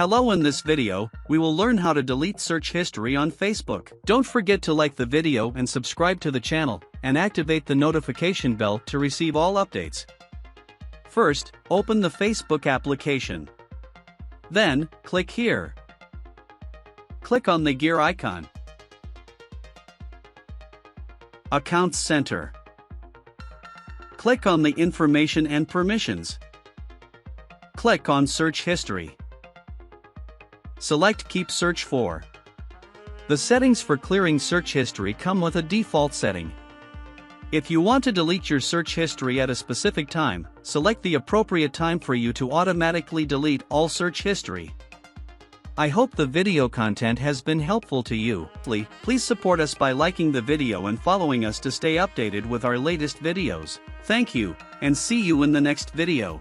Hello, in this video, we will learn how to delete search history on Facebook. Don't forget to like the video and subscribe to the channel, and activate the notification bell to receive all updates. First, open the Facebook application. Then, click here. Click on the gear icon. Accounts Center. Click on the Information and Permissions. Click on Search History. Select Keep Search For. The settings for clearing search history come with a default setting. If you want to delete your search history at a specific time, select the appropriate time for you to automatically delete all search history. I hope the video content has been helpful to you. Please support us by liking the video and following us to stay updated with our latest videos. Thank you, and see you in the next video.